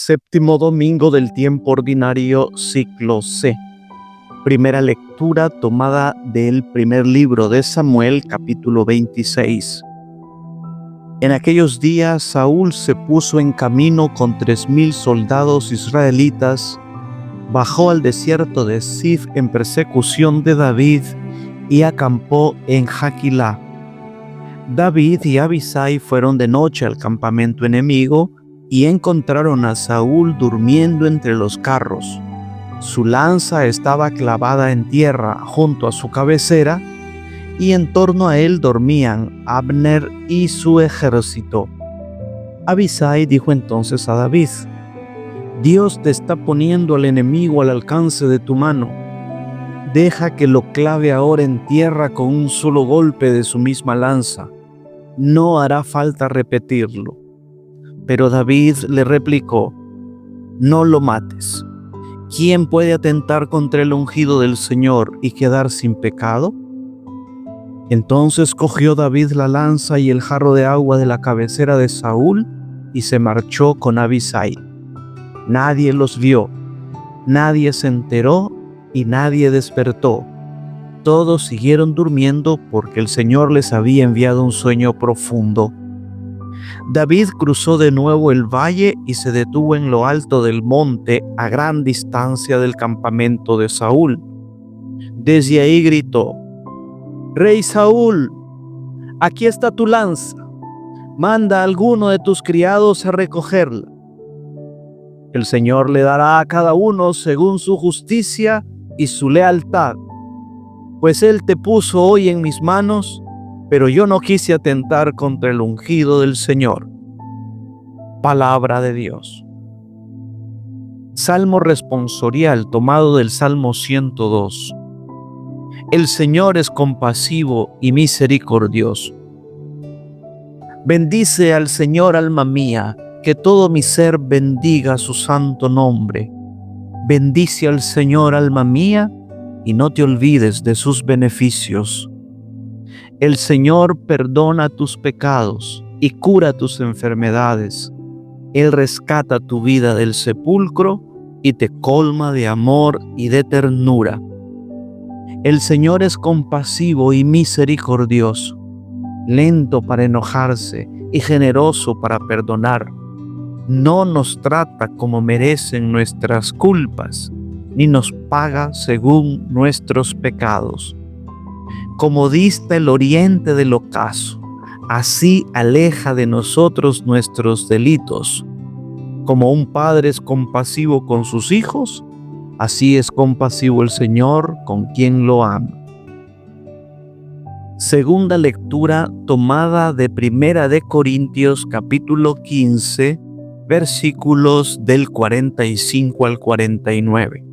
Séptimo domingo del tiempo ordinario, ciclo C. Primera lectura tomada del primer libro de Samuel, capítulo 26. En aquellos días Saúl se puso en camino con 3,000 soldados israelitas, bajó al desierto de Zif en persecución de David y acampó en Jaquilá. David y Abisai fueron de noche al campamento enemigo y encontraron a Saúl durmiendo entre los carros. Su lanza estaba clavada en tierra junto a su cabecera, y en torno a él dormían Abner y su ejército. Abisai dijo entonces a David: Dios te está poniendo al enemigo al alcance de tu mano. Deja que lo clave ahora en tierra con un solo golpe de su misma lanza. No hará falta repetirlo. Pero David le replicó: No lo mates. ¿Quién puede atentar contra el ungido del Señor y quedar sin pecado? Entonces cogió David la lanza y el jarro de agua de la cabecera de Saúl y se marchó con Abisai. Nadie los vio, nadie se enteró y nadie despertó. Todos siguieron durmiendo porque el Señor les había enviado un sueño profundo. David cruzó de nuevo el valle y se detuvo en lo alto del monte a gran distancia del campamento de Saúl. Desde ahí gritó: Rey Saúl, aquí está tu lanza. Manda a alguno de tus criados a recogerla. El Señor le dará a cada uno según su justicia y su lealtad, pues Él te puso hoy en mis manos, pero yo no quise atentar contra el ungido del Señor. Palabra de Dios. Salmo responsorial tomado del Salmo 102. El Señor es compasivo y misericordioso. Bendice al Señor, alma mía, que todo mi ser bendiga su santo nombre. Bendice al Señor, alma mía, y no te olvides de sus beneficios. El Señor perdona tus pecados y cura tus enfermedades. Él rescata tu vida del sepulcro y te colma de amor y de ternura. El Señor es compasivo y misericordioso, lento para enojarse y generoso para perdonar. No nos trata como merecen nuestras culpas, ni nos paga según nuestros pecados. Como dista el oriente del ocaso, así aleja de nosotros nuestros delitos. Como un padre es compasivo con sus hijos, así es compasivo el Señor con quien lo ama. Segunda lectura tomada de Primera de Corintios capítulo 15, versículos del 45 al 49.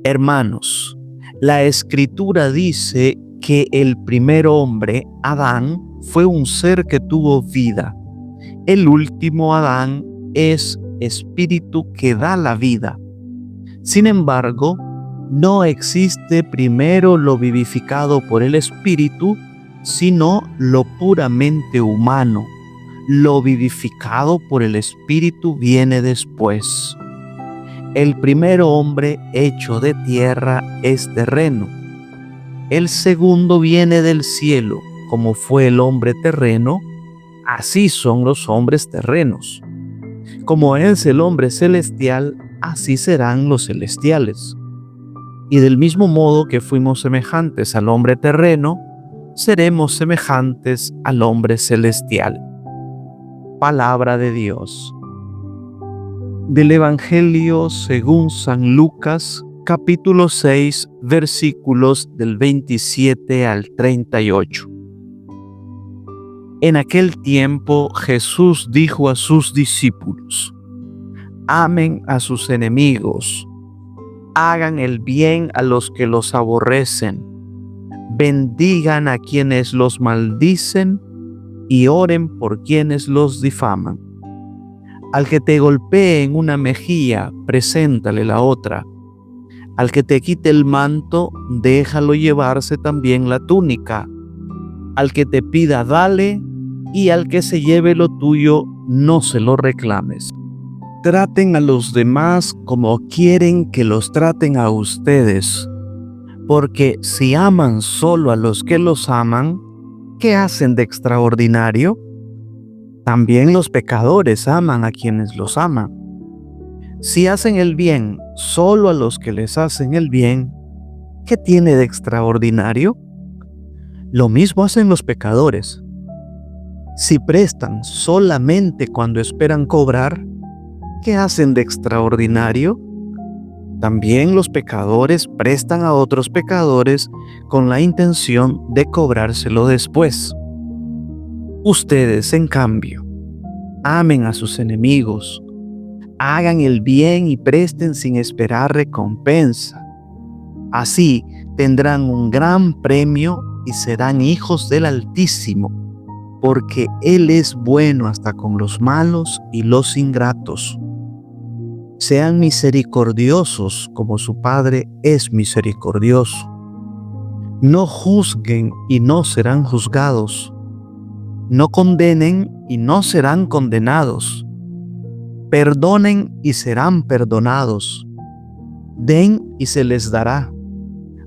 Hermanos, la Escritura dice que el primer hombre, Adán, fue un ser que tuvo vida. El último Adán es espíritu que da la vida. Sin embargo, no existe primero lo vivificado por el espíritu, sino lo puramente humano. Lo vivificado por el espíritu viene después. El primer hombre hecho de tierra es terreno. El segundo viene del cielo. Como fue el hombre terreno, así son los hombres terrenos. Como es el hombre celestial, así serán los celestiales. Y del mismo modo que fuimos semejantes al hombre terreno, seremos semejantes al hombre celestial. Palabra de Dios. Del Evangelio según San Lucas, capítulo 6, versículos del 27 al 38. En aquel tiempo Jesús dijo a sus discípulos: Amen a sus enemigos, hagan el bien a los que los aborrecen, bendigan a quienes los maldicen y oren por quienes los difaman. Al que te golpee en una mejilla, preséntale la otra. Al que te quite el manto, déjalo llevarse también la túnica. Al que te pida, dale, y al que se lleve lo tuyo, no se lo reclames. traten a los demás como quieren que los traten a ustedes, porque si aman solo a los que los aman, ¿qué hacen de extraordinario? También los pecadores aman a quienes los aman. Si hacen el bien solo a los que les hacen el bien, ¿qué tiene de extraordinario? Lo mismo hacen los pecadores. Si prestan solamente cuando esperan cobrar, ¿qué hacen de extraordinario? También los pecadores prestan a otros pecadores con la intención de cobrárselo después. Ustedes, en cambio, amen a sus enemigos, hagan el bien y presten sin esperar recompensa. Así tendrán un gran premio y serán hijos del Altísimo, porque Él es bueno hasta con los malos y los ingratos. Sean misericordiosos como su Padre es misericordioso. No juzguen y no serán juzgados. No condenen y no serán condenados. Perdonen y serán perdonados. Den y se les dará.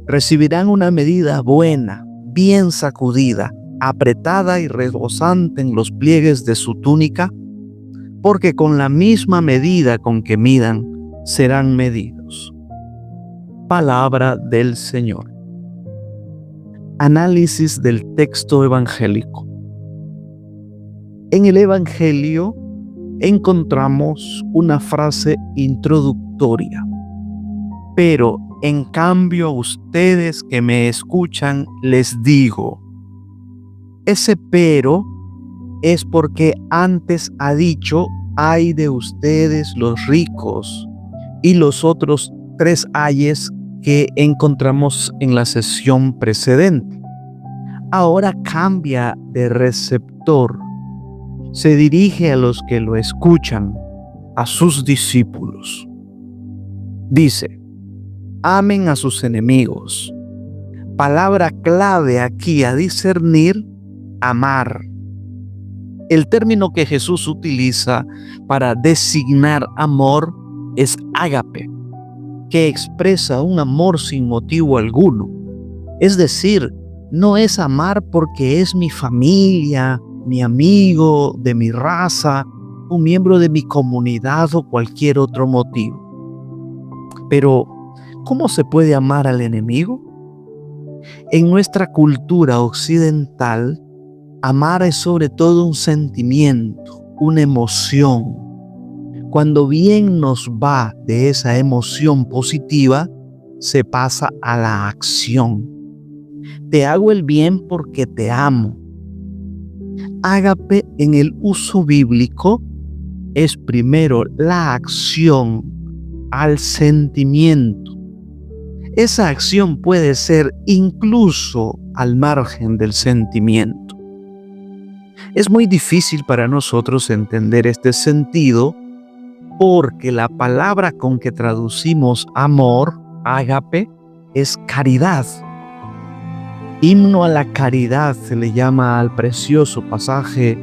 Recibirán una medida buena, bien sacudida, apretada y rebosante en los pliegues de su túnica, porque con la misma medida con que midan, serán medidos. Palabra del Señor. Análisis del texto evangélico. En el Evangelio encontramos una frase introductoria. Pero en cambio a ustedes que me escuchan les digo. Ese pero es porque antes ha dicho: ay de ustedes los ricos, y los otros 3 ayes que encontramos en la sesión precedente. Ahora cambia de receptor. Se dirige a los que lo escuchan, a sus discípulos. Dice: amen a sus enemigos. Palabra clave aquí a discernir: amar. El término que Jesús utiliza para designar amor es ágape, que expresa un amor sin motivo alguno. Es decir, no es amar porque es mi familia, mi amigo, de mi raza, un miembro de mi comunidad o cualquier otro motivo. Pero, ¿cómo se puede amar al enemigo? En nuestra cultura occidental, amar es sobre todo un sentimiento, una emoción. Cuando bien nos va de esa emoción positiva, se pasa a la acción. Te hago el bien porque te amo. Ágape en el uso bíblico es primero la acción al sentimiento. Esa acción puede ser incluso al margen del sentimiento. Es muy difícil para nosotros entender este sentido porque la palabra con que traducimos amor, ágape, es caridad. Himno a la caridad se le llama al precioso pasaje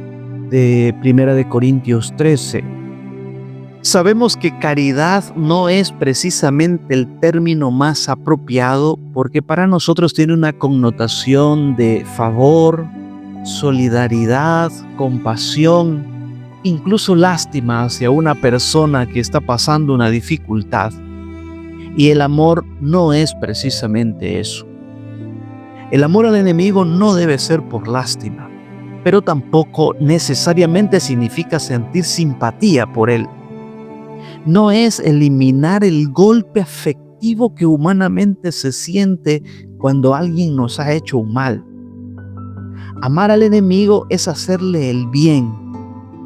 de 1 Corintios 13. Sabemos que caridad no es precisamente el término más apropiado porque para nosotros tiene una connotación de favor, solidaridad, compasión, incluso lástima hacia una persona que está pasando una dificultad. Y el amor no es precisamente eso. El amor al enemigo no debe ser por lástima, pero tampoco necesariamente significa sentir simpatía por él. No es eliminar el golpe afectivo que humanamente se siente cuando alguien nos ha hecho un mal. Amar al enemigo es hacerle el bien,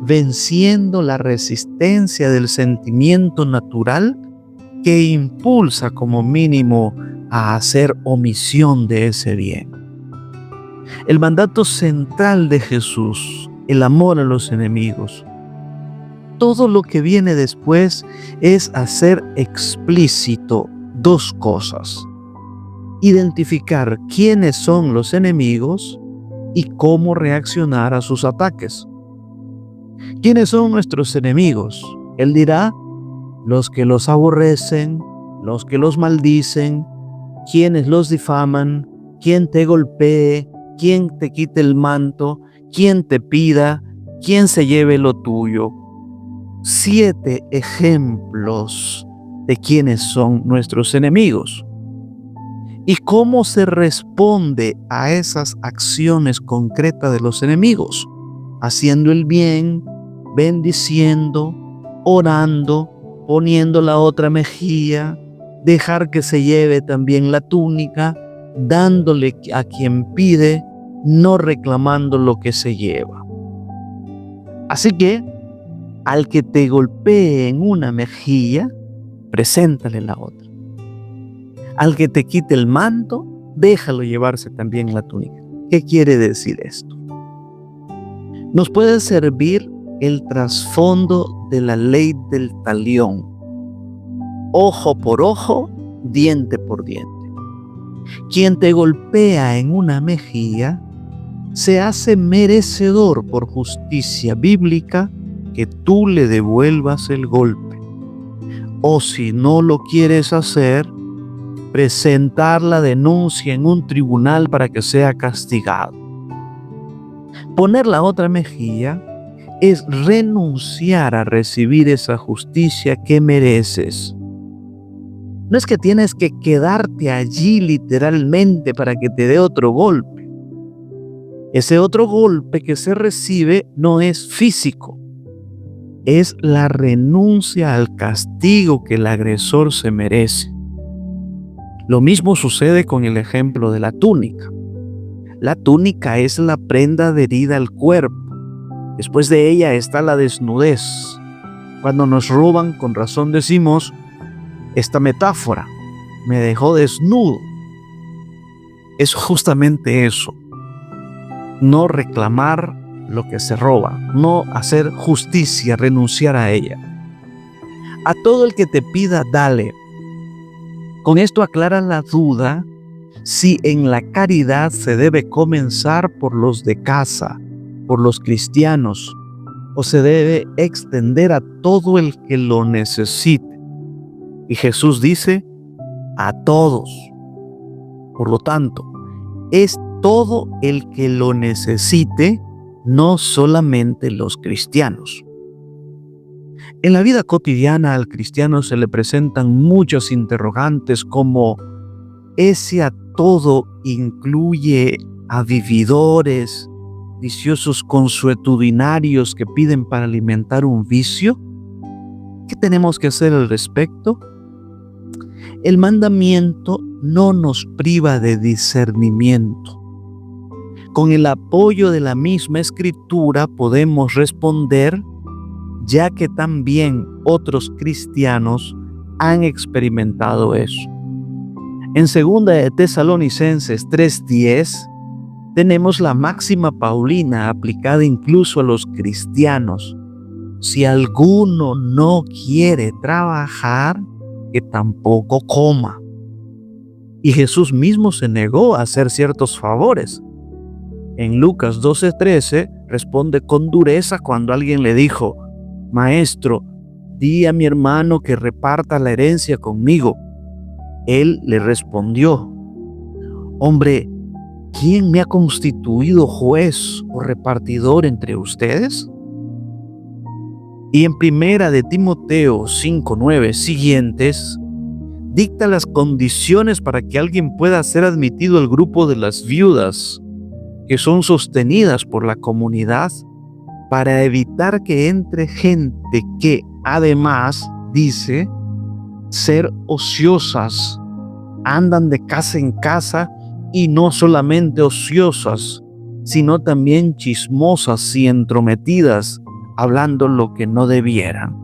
venciendo la resistencia del sentimiento natural que impulsa como mínimo a hacer omisión de ese bien. El mandato central de Jesús, el amor a los enemigos. Todo lo que viene después es hacer explícito 2 cosas: identificar quiénes son los enemigos y cómo reaccionar a sus ataques. ¿Quiénes son nuestros enemigos? Él dirá: los que los aborrecen, los que los maldicen, quienes los difaman, quien te golpee, quien te quite el manto, quien te pida, quien se lleve lo tuyo. 7 ejemplos de quiénes son nuestros enemigos. ¿Y cómo se responde a esas acciones concretas de los enemigos? Haciendo el bien, bendiciendo, orando, poniendo la otra mejilla, dejar que se lleve también la túnica, dándole a quien pide, no reclamando lo que se lleva. Así que, al que te golpee en una mejilla, preséntale la otra. Al que te quite el manto, déjalo llevarse también la túnica. ¿Qué quiere decir esto? Nos puede servir el trasfondo de la ley del talión. Ojo por ojo, diente por diente. Quien te golpea en una mejilla se hace merecedor por justicia bíblica que tú le devuelvas el golpe. O si no lo quieres hacer, presentar la denuncia en un tribunal para que sea castigado. Poner la otra mejilla es renunciar a recibir esa justicia que mereces. No es que tienes que quedarte allí literalmente para que te dé otro golpe. Ese otro golpe que se recibe no es físico. Es la renuncia al castigo que el agresor se merece. Lo mismo sucede con el ejemplo de la túnica. La túnica es la prenda adherida al cuerpo. Después de ella está la desnudez. Cuando nos roban, con razón decimos esta metáfora: me dejó desnudo. Es justamente eso. No reclamar lo que se roba, no hacer justicia, renunciar a ella. A todo el que te pida, dale. Con esto aclara la duda si en la caridad se debe comenzar por los de casa, por los cristianos, o se debe extender a todo el que lo necesite. Y Jesús dice, a todos. Por lo tanto, es todo el que lo necesite, no solamente los cristianos. En la vida cotidiana al cristiano se le presentan muchos interrogantes como: ¿ese a todo incluye a vividores, viciosos consuetudinarios que piden para alimentar un vicio? ¿Qué tenemos que hacer al respecto? El mandamiento no nos priva de discernimiento. Con el apoyo de la misma Escritura podemos responder, ya que también otros cristianos han experimentado eso. En 2 de Tesalonicenses 3:10 tenemos la máxima paulina aplicada incluso a los cristianos: si alguno no quiere trabajar, que tampoco coma. Y Jesús mismo se negó a hacer ciertos favores. En Lucas 12:13 responde con dureza cuando alguien le dijo: Maestro, di a mi hermano que reparta la herencia conmigo. Él le respondió: Hombre, ¿quién me ha constituido juez o repartidor entre ustedes? Y en 1 de Timoteo 5:9 siguientes, dicta las condiciones para que alguien pueda ser admitido al grupo de las viudas, que son sostenidas por la comunidad, para evitar que entre gente que, además, dice ser ociosas, andan de casa en casa, y no solamente ociosas, sino también chismosas y entrometidas, hablando lo que no debieran.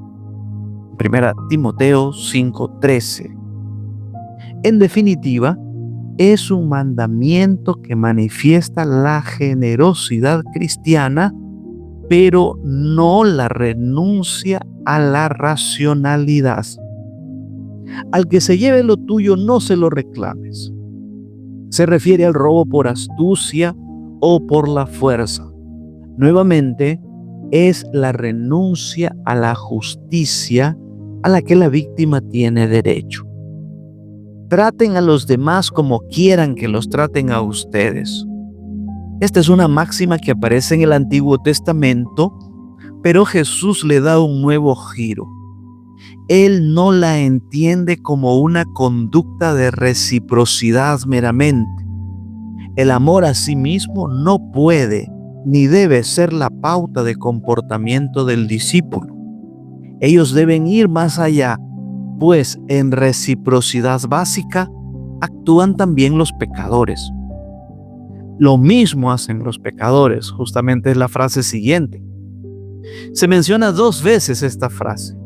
1 Timoteo 5:13. En definitiva, es un mandamiento que manifiesta la generosidad cristiana, pero no la renuncia a la racionalidad. Al que se lleve lo tuyo, no se lo reclames. Se refiere al robo por astucia o por la fuerza. Nuevamente, es la renuncia a la justicia a la que la víctima tiene derecho. Traten a los demás como quieran que los traten a ustedes. Esta es una máxima que aparece en el Antiguo Testamento, pero Jesús le da un nuevo giro. Él no la entiende como una conducta de reciprocidad meramente. El amor a sí mismo no puede ni debe ser la pauta de comportamiento del discípulo. Ellos deben ir más allá, pues en reciprocidad básica actúan también los pecadores. Lo mismo hacen los pecadores, justamente es la frase siguiente. Se menciona 2 veces esta frase.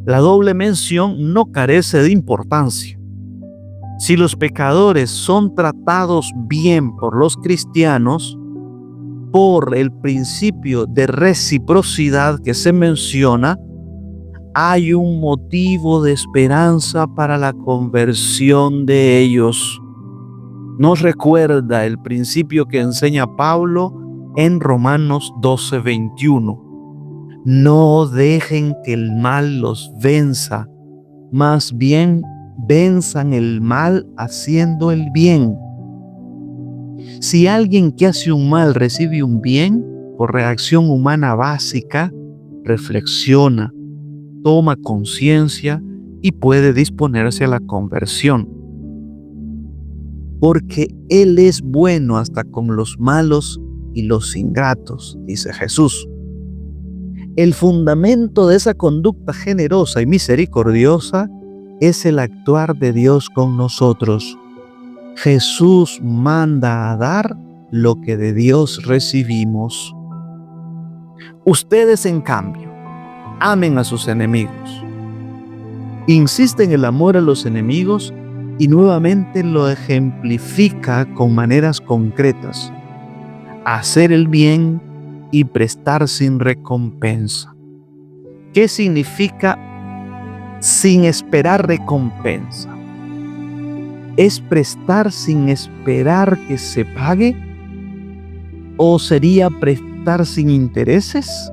La doble mención no carece de importancia. Si los pecadores son tratados bien por los cristianos, por el principio de reciprocidad que se menciona, hay un motivo de esperanza para la conversión de ellos. Nos recuerda el principio que enseña Pablo en Romanos 12:21. No dejen que el mal los venza, más bien venzan el mal haciendo el bien. Si alguien que hace un mal recibe un bien, por reacción humana básica, reflexiona, toma conciencia y puede disponerse a la conversión. Porque Él es bueno hasta con los malos y los ingratos, dice Jesús. El fundamento de esa conducta generosa y misericordiosa es el actuar de Dios con nosotros. Jesús manda a dar lo que de Dios recibimos. Ustedes, en cambio, amen a sus enemigos. Insiste en el amor a los enemigos y nuevamente lo ejemplifica con maneras concretas. Hacer el bien y prestar sin recompensa. ¿Qué significa sin esperar recompensa? ¿Es prestar sin esperar que se pague? ¿O sería prestar sin intereses?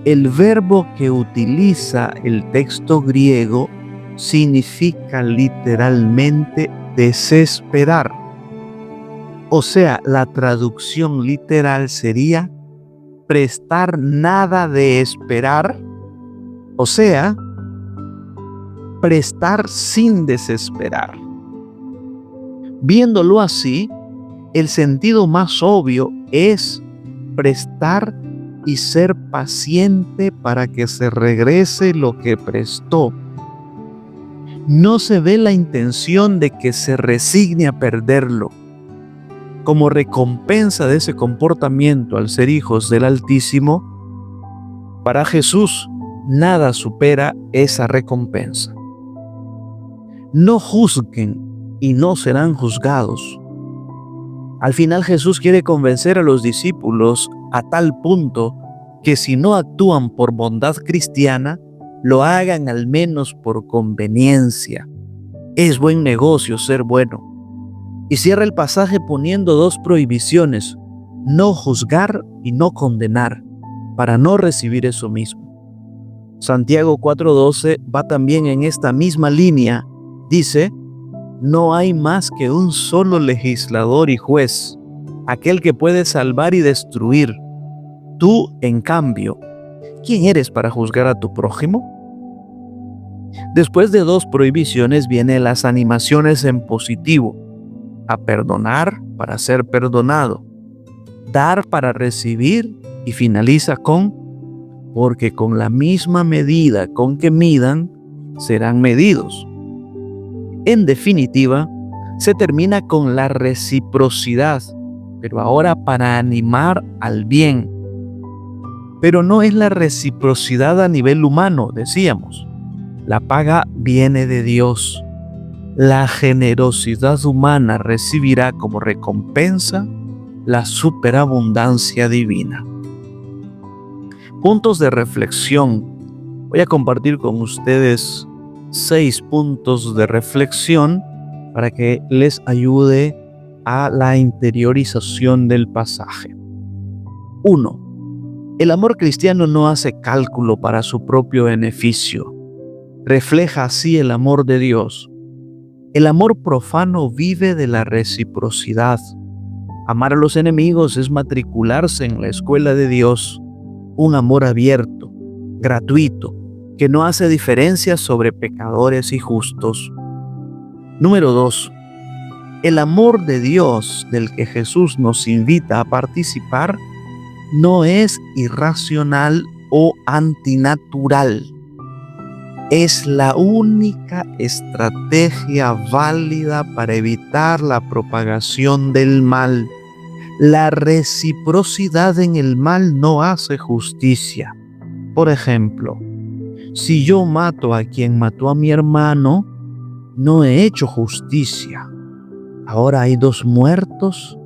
El verbo que utiliza el texto griego significa literalmente desesperar. O sea, la traducción literal sería prestar nada de esperar, o sea, prestar sin desesperar. Viéndolo así, el sentido más obvio es prestar y ser paciente para que se regrese lo que prestó. No se ve la intención de que se resigne a perderlo. Como recompensa de ese comportamiento al ser hijos del Altísimo, para Jesús nada supera esa recompensa. No juzguen y no serán juzgados. Al final Jesús quiere convencer a los discípulos a tal punto que si no actúan por bondad cristiana, lo hagan al menos por conveniencia. Es buen negocio ser bueno. Y cierra el pasaje poniendo 2 prohibiciones: no juzgar y no condenar, para no recibir eso mismo. Santiago 4:12 va también en esta misma línea. Dice: no hay más que un solo legislador y juez, aquel que puede salvar y destruir. Tú, en cambio, ¿quién eres para juzgar a tu prójimo? Después de 2 prohibiciones vienen las animaciones en positivo: a perdonar para ser perdonado, dar para recibir, y finaliza con: porque con la misma medida con que midan, serán medidos. En definitiva, se termina con la reciprocidad, pero ahora para animar al bien. Pero no es la reciprocidad a nivel humano, decíamos. La paga viene de Dios. La generosidad humana recibirá como recompensa la superabundancia divina. Puntos de reflexión. Voy a compartir con ustedes 6 puntos de reflexión para que les ayude a la interiorización del pasaje. 1. El amor cristiano no hace cálculo para su propio beneficio. Refleja así el amor de Dios. El amor profano vive de la reciprocidad. Amar a los enemigos es matricularse en la escuela de Dios. Un amor abierto, gratuito, que no hace diferencias sobre pecadores y justos. Número 2. El amor de Dios del que Jesús nos invita a participar no es irracional o antinatural. Es la única estrategia válida para evitar la propagación del mal. La reciprocidad en el mal no hace justicia. Por ejemplo, si yo mato a quien mató a mi hermano, no he hecho justicia. Ahora hay 2 muertos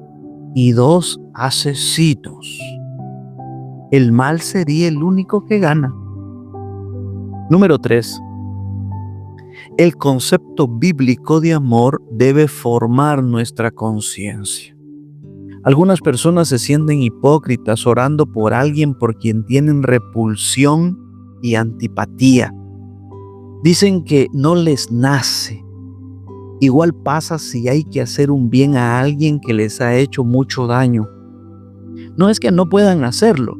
y 2 asesinos. El mal sería el único que gana. Número 3. El concepto bíblico de amor debe formar nuestra conciencia. Algunas personas se sienten hipócritas orando por alguien por quien tienen repulsión y antipatía. Dicen que no les nace. Igual pasa si hay que hacer un bien a alguien que les ha hecho mucho daño. No es que no puedan hacerlo,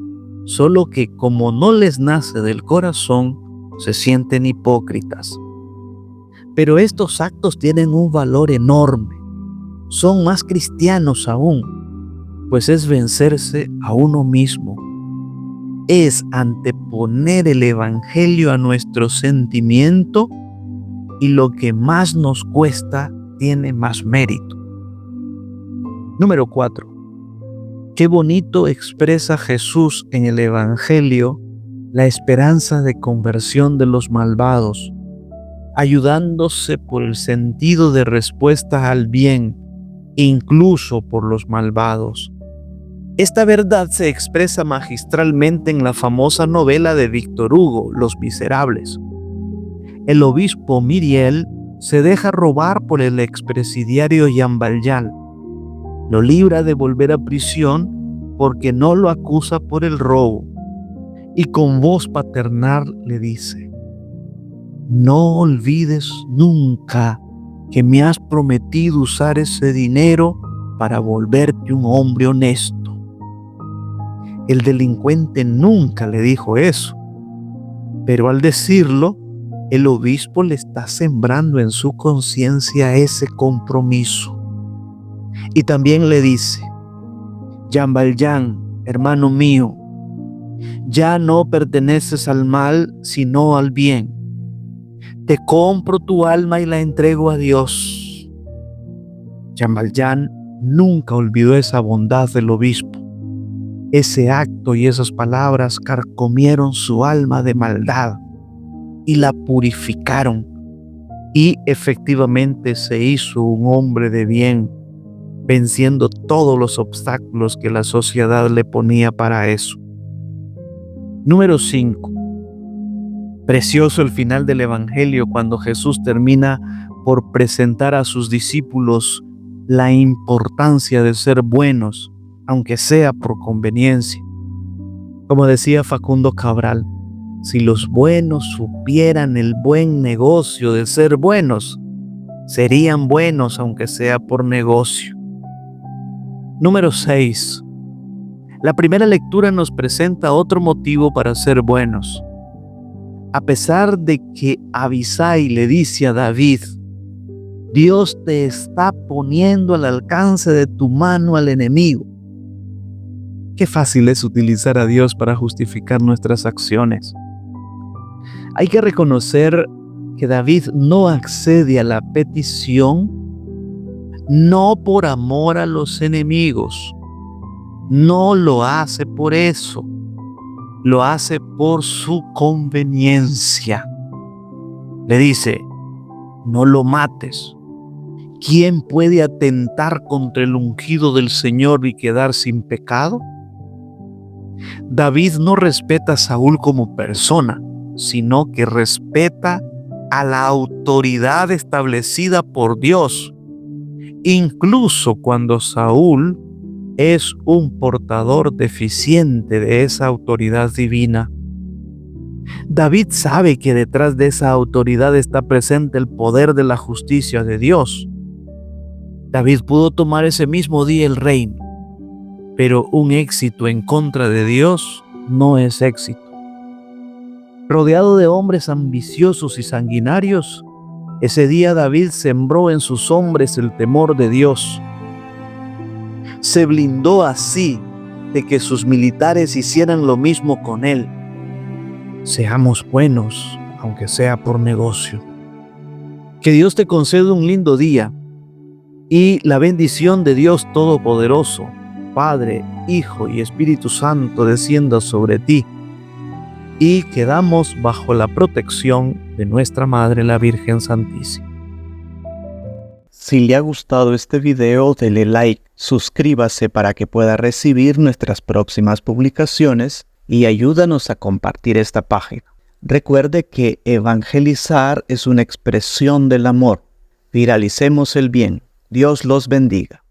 solo que como no les nace del corazón, se sienten hipócritas. Pero estos actos tienen un valor enorme. Son más cristianos aún, pues es vencerse a uno mismo. Es anteponer el evangelio a nuestro sentimiento y lo que más nos cuesta tiene más mérito. Número 4. Qué bonito expresa Jesús en el evangelio la esperanza de conversión de los malvados, ayudándose por el sentido de respuesta al bien, incluso por los malvados. Esta verdad se expresa magistralmente en la famosa novela de Víctor Hugo, Los Miserables. El obispo Myriel se deja robar por el expresidiario Jean Valjean. Lo libra de volver a prisión porque no lo acusa por el robo. Y con voz paternal le dice: no olvides nunca que me has prometido usar ese dinero para volverte un hombre honesto. El delincuente nunca le dijo eso, pero al decirlo, el obispo le está sembrando en su conciencia ese compromiso. Y también le dice: Jean Valjean, hermano mío, ya no perteneces al mal, sino al bien. Te compro tu alma y la entrego a Dios. Jean Valjean nunca olvidó esa bondad del obispo. Ese acto y esas palabras carcomieron su alma de maldad y la purificaron. Y efectivamente se hizo un hombre de bien, venciendo todos los obstáculos que la sociedad le ponía para eso. Número 5. Precioso el final del Evangelio cuando Jesús termina por presentar a sus discípulos la importancia de ser buenos, aunque sea por conveniencia. Como decía Facundo Cabral, si los buenos supieran el buen negocio de ser buenos, serían buenos aunque sea por negocio. Número 6. La primera lectura nos presenta otro motivo para ser buenos. A pesar de que Abisai le dice a David: Dios te está poniendo al alcance de tu mano al enemigo. Qué fácil es utilizar a Dios para justificar nuestras acciones. Hay que reconocer que David no accede a la petición no por amor a los enemigos. No lo hace por eso. Lo hace por su conveniencia. Le dice: no lo mates. ¿Quién puede atentar contra el ungido del Señor y quedar sin pecado? David no respeta a Saúl como persona, sino que respeta a la autoridad establecida por Dios, incluso cuando Saúl es un portador deficiente de esa autoridad divina. David sabe que detrás de esa autoridad está presente el poder de la justicia de Dios. David pudo tomar ese mismo día el reino, pero un éxito en contra de Dios no es éxito. Rodeado de hombres ambiciosos y sanguinarios, ese día David sembró en sus hombres el temor de Dios. Se blindó así de que sus militares hicieran lo mismo con él. Seamos buenos, aunque sea por negocio. Que Dios te conceda un lindo día y la bendición de Dios Todopoderoso, Padre, Hijo y Espíritu Santo descienda sobre ti, y quedamos bajo la protección de nuestra Madre la Virgen Santísima. Si le ha gustado este video, dele like, suscríbase para que pueda recibir nuestras próximas publicaciones y ayúdanos a compartir esta página. Recuerde que evangelizar es una expresión del amor. Viralicemos el bien. Dios los bendiga.